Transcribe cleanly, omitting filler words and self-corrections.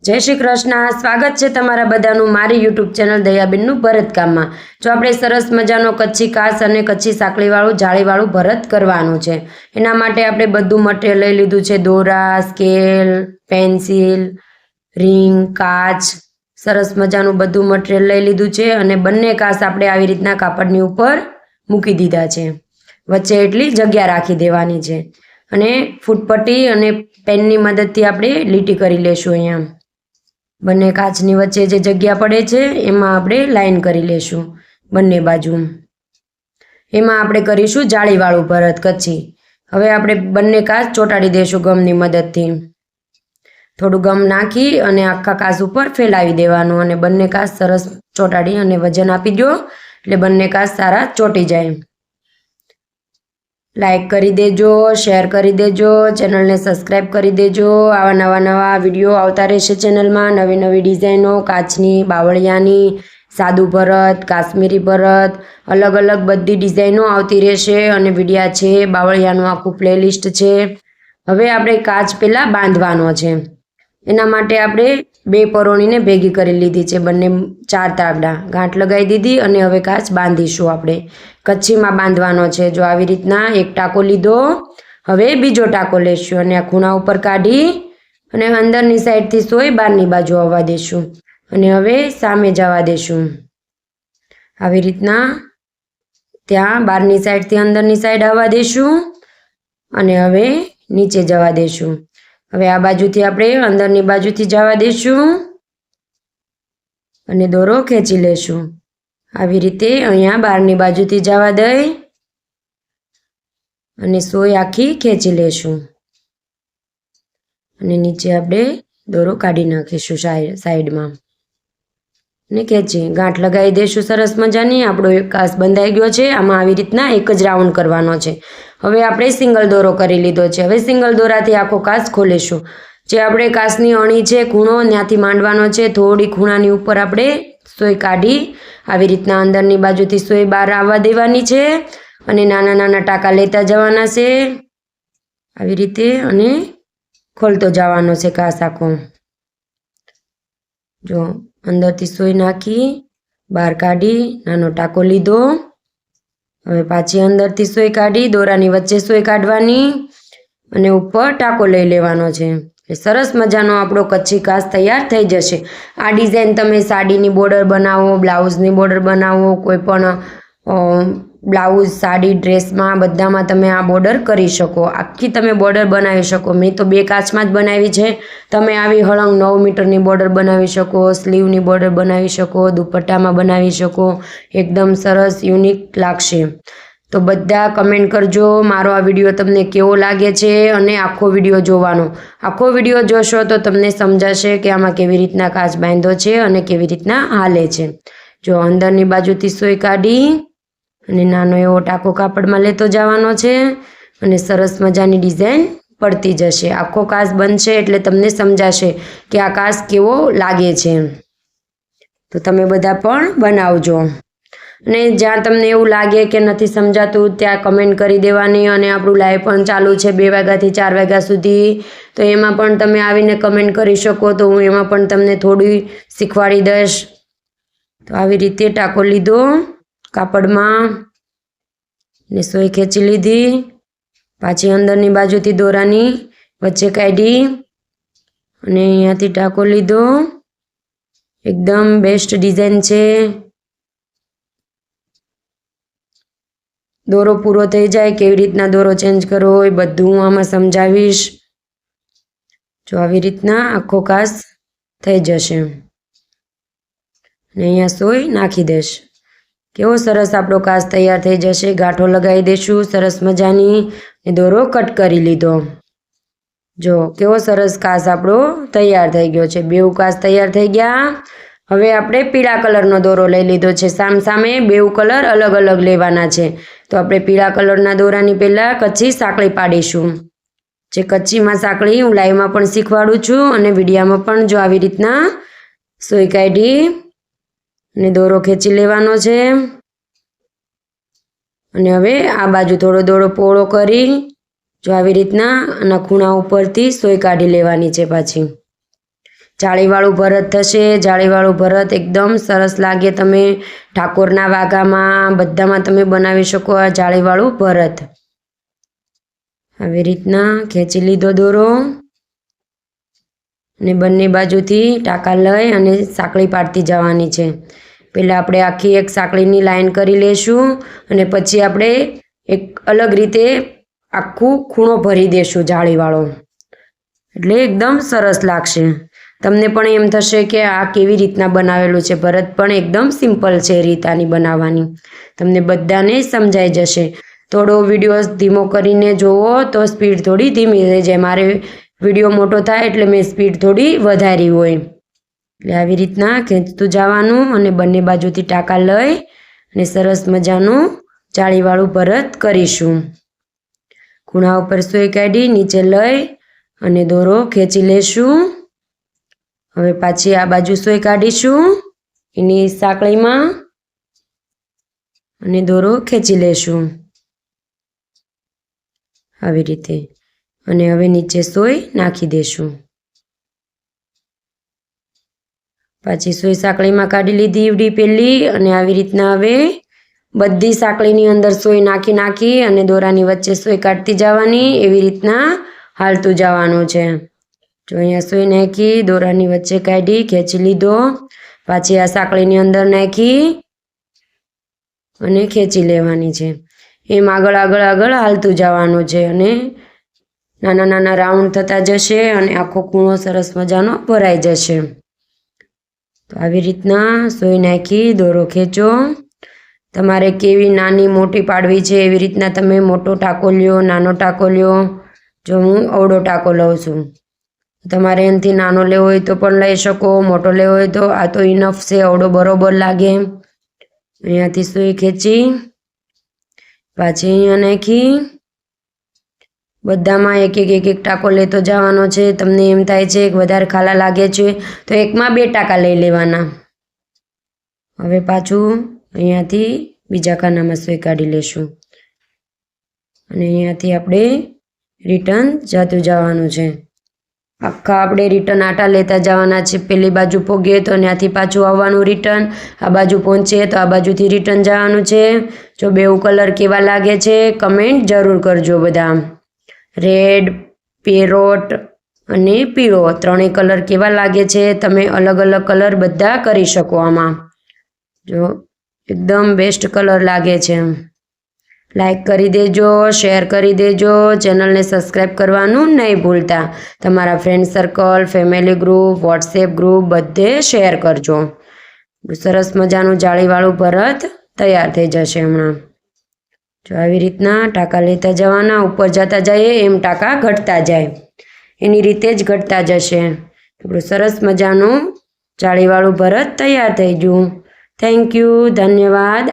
जय श्री कृष्ण। स्वागत है तमारा बधानु मारी यूट्यूब चेनल दयाबेननु भरतकाम में। जो आपणे सरस मजानो कच्ची काच अने कच्ची साकळीवाळुं जाळीवाळुं भरत करवानुं छे। एना माटे आपणे बधुं मटेरियल लई लीधुं छे। दोरा, स्केल, पेन्सिल, रिंग, काच, सरस मजानुं बधुं मटेरियल लई लीधुं छे अने बंने काच आपणे आवी रीतना कापड़नी उपर मूकी दीधा छे। वच्चे एटली जग्या राखी देवानी छे अने फूटपट्टी अने पेननी मददथी आपणे લીટી કરી લેશું। અહીંયા बंने काचनी वच्चे जे जग्या पड़े छे एमां आपणे लाइन करी लेशुं बंने बाजू। एमां आपणे करीशुं जाळीवाळुं भरत कच्ची। हवे आपणे बंने काच ચોંટાડી देशुं गमनी मददथी। थोडुं गम नाखी अने आखा काच उपर फैलावी देवानुं अने बंने काच सरस ચોંટાડી अने वजन आपी दो એટલે बंने काच सारा ચોંટી जाय। लाइक करी देजो, शेर करी देजो, चेनल ने सब्सक्राइब करी देजो। आवा नवा विडियो आवता रहेशे चेनल में। नवी नवी डिजाइनों काचनी, बावळियानी, सादू भरत, काश्मीरी भरत, अलग अलग बधी डिजाइनों आवती रहेशे अने विडिया छे। बावळियानुं आखुं प्लेलिस्ट छे। हवे आपणे काच पहेला बांधवानो छे। एना माटे आपणे बे परोळीने भेगी करी लीधी छे। बंने 4 तागड़ा गांठ लगाई दीधी अने हवे काच बांधीशुं आपणे। कच्चीमां बांधवानो छे। जो आवी रीतना एक टाको लीधो, हवे बीजो टाको लेशुं अने आ खूणा उपर काढी अने अंदरनी साइडथी सोय बारनी बाजू आववा देशुं अने हवे सामे जवा देशुं। आवी रीतना त्यां बारनी साइडथी अंदरनी साइड आववा देशुं अने हवे नीचे जवा देशुं। हवे आ बाजुथी आपणे अंदरनी बाजुथी जवा देशुं अने दोरो खेंची लेशुं। आवी रीते अहींया बारनी बाजुथी जवा दई अने सोय आखी खेंची लेशुं अने नीचे आपणे दोरो काढी नाखीशुं साइडमां अने खेंची गांठ लगाई देशुं सरस मजानी। आपणो एक काच बंधाई गयो छे। आमां आवी रीतना एक ज राउंड करवानो छे। हवे आपणे सिंगल दोरो करी लीधो छे। हवे सिंगल दोराथी आखो काच खोलीशुं। जे आपणे काचनी अणी छे खूणो त्यांथी मांडवानो छे। थोड़ी खूणानी उपर आपणे सोय काढी आवी रीतना अंदरनी बाजुथी सोय बहार आववा देवानी छे अने नाना नाना टाका लेता जवाना छे। आवी रीते अने खोलतो जवानो छे काच आखो। जो अंदरथी सोय नाखी बहार काढी नानो टाको लीधो। हवे पाછી अंदरथी सोय काढी दोरानी वच्चे सोय काढवानी अने उपर टाको लई लेवानो छे। सरस मजानो आपणो कच्ची काच तैयार थई जशे। आ डिजाइन तमे साडीनी बॉर्डर बनावो, ब्लाउजनी बॉर्डर बनावो, कोईपण ब्लाउज, साड़ी, ड्रेस में बधामां तमे आ बॉर्डर करी शको। आखी तमे बॉर्डर बनावी शको। मैं तो 2 काचमां ज बनावी छे। तमे आवी हळंग 9 मीटरनी बॉर्डर बनावी शको, स्लीवनी बॉर्डर बनावी शको, दुपट्टामां बनावी शको। एकदम सरस यूनिक लागशे। तो बधा कमेंट करजो मारो आ विडियो तमने केवो लागे छे अने आखो विडियो जोवानो। आखो विडियो जोशो तो तमने समजाशे के आमां केवी रीतना काच बांध्यो छे अने केवी रीतना हाले छे। जो अंदरनी बाजुथी सोय काढी अने नानो एवो टाको कापड़मां लेतो जवानो छे अने सरस मजानी डिजाइन पड़ती जशे। आखो काच बनशे एटले तमने समजाशे के आ काच केवो लागे छे। तो तमे बधा पण बनावजो अने ज्यां तमने एवुं लागे के नथी समजातुं त्यां कमेंट करी देवानी। अने आपणुं लाइव पण चालू छे 2 वाग्याथी 4 वाग्या सुधी। तो एमां पण तमे आवीने कमेंट करी शको। तो हुं एमां पण तमने थोड़ी शीखवाड़ी दईश। तो आवी रीते टाको लीधो कापड़मां ने सोय खेंची लीधी। पाછી अंदरनी बाजुथी दोरानी वच्चे काढी अने अहींयाथी टाको लीधो। एकदम बेस्ट डिजाइन छे। दोरो पूरो थई जाय केवी रीतना दोरो चेन्ज करवो ए बधुं आमां समजावीश। जो आवी रीतना आखो काच थई जशे अने अहींया सोय नाखी देश। केवो सरस आपणो काच तैयार थई जशे। गांठो लगाई देशुं सरस मजानी ने दोरो कट करी लीधो। जो केवो सरस काच आपणो तैयार थई गयो छे। बेउ काच तैयार थई गया। हवे आपणे पीळा कलरनो दोरो लई लीधो छे। सामसामे बेउ कलर अलग अलग लेवाना छे। तो आपणे पीळा कलरना दोरानी पहेला कच्ची साकळी पाडीशुं। जे कच्चीमां साकळी हुं लाइवमां पण शीखवाडुं छुं अने विडियामां पण। जो आवी रीतना सोय काढी अने दोरो खेंची लेवानो छे अने हवे आ बाजू थोड़ो दोरो पोळो करी जो आवी रीतना आना खूणा उपरथी सोय काढी लेवानी छे। पाછી જાળીવાળું ભરત થશે. જાળીવાળું ભરત એકદમ સરસ લાગે. તમે ઠાકોરના વાઘામાં બધામાં તમે બનાવી શકો આ જાળીવાળું ભરત. આવી રીતના ખેંચી લીધો દોરો અને બંને બાજુથી ટાંકા લઈ અને સાંકળી પાડતી જવાની છે. પહેલાં આપણે આખી એક સાંકળીની લાઈન કરી લઈશું અને પછી આપણે એક અલગ રીતે આખું ખૂણો ભરી દઈશું જાળીવાળો, એટલે એકદમ સરસ લાગશે. તમને પણ એમ થશે કે આ કેવી રીતના બનાવેલું છે. ભરત પણ એકદમ સિમ્પલ છે રીત આની બનાવવાની. તમને બધાને સમજાઈ જશે. થોડો વિડીયો ધીમો કરીને જોવો તો સ્પીડ થોડી ધીમી થઈ જાય. મારે વિડીયો મોટો થાય એટલે મેં સ્પીડ થોડી વધારી હોય. એટલે આવી રીતના ખેંચતું જવાનું અને બંને બાજુથી ટાંકા લઈ અને સરસ મજાનું જાળીવાળું ભરત કરીશું. ખૂણા ઉપર સોય કાઢી નીચે લઈ અને દોરો ખેંચી લેશું. હવે પાછી આ બાજુ સોય કાઢીશું એની સાંકળીમાં અને દોરો ખેંચી લેશું આવી રીતે. અને હવે નીચે સોય નાખી દેશું. પાછી સોય સાંકળીમાં કાઢી લીધી ઈવડી પહેલી અને આવી રીતના હવે બધી સાંકળીની અંદર સોય નાખી અને દોરાની વચ્ચે સોય કાઢતી જવાની. એવી રીતના હાલતું જવાનું છે. જો અહીંયા સોય નાખી, દોરાની વચ્ચે કાઢી, ખેંચી લીધો. પાછી આ સાંકળીની અંદર નાખી અને ખેંચી લેવાની છે. એમ આગળ આગળ આગળ હાલતું જવાનું છે અને નાના નાના રાઉન્ડ થતા જશે અને આખો ખૂણો સરસ મજાનો ભરાઈ જશે. તો આવી રીતના સોય નાખી દોરો ખેંચો. તમારે કેવી નાની મોટી પાડવી છે એવી રીતના તમે મોટો ટાંકો લ્યો, નાનો ટાંકો લ્યો. જો હું અવળો ટાંકો લઉં છું. તમારે એનાથી નાનો લેવો હોય તો પણ લઈ શકો, મોટો લેવો હોય તો આ તો ઇનફ છે, અવળો બરોબર લાગે. અહીંયાથી સોય ખેંચી પાછી અહીંયા નાખી બધામાં એક એક ટાંકો લેતો જવાનો છે. તમને એમ થાય છે કે વધારે ખાલા લાગે છે તો એકમાં 2 ટાંકા લઈ લેવાના. હવે પાછું અહીંયાથી બીજા ખાનામાં સોય કાઢી લેશું અને અહીંયાથી આપણે રિટર્ન જતું જવાનું છે. આખા આપણે રિટર્ન આટા લેતા જવાના છે. પેલી બાજુ પહોંચીએ તો ત્યાંથી પાછું આવવાનું રિટર્ન, આ બાજુ પહોંચીએ તો આ બાજુથી રિટર્ન જવાનું છે. જો બેઉ કલર કેવા લાગે છે કમેન્ટ જરૂર કરજો બધા. રેડ, પેરોટ અને પીળો 3 કલર કેવા લાગે છે. તમે અલગ અલગ કલર બધા કરી શકો આમાં. જો એકદમ બેસ્ટ કલર લાગે છે. લાઈક કરી દેજો, શેર કરી દેજો, ચેનલને સબસ્ક્રાઈબ કરવાનું નહીં ભૂલતા. તમારા friend circle, family group, WhatsApp group બધે શેર કરજો. સરસ મજાનું જાળીવાળું ભરત તૈયાર થઈ જશે હમણાં. જો આવી રીતના ટાંકા લેતા જવાના. ઉપર જતા જઈએ એમ ટાંકા ઘટતા જાય, એની રીતે જ ઘટતા જશે. આપણું સરસ મજાનું જાળીવાળું ભરત તૈયાર થઈ ગયું. થેન્ક યુ, ધન્યવાદ.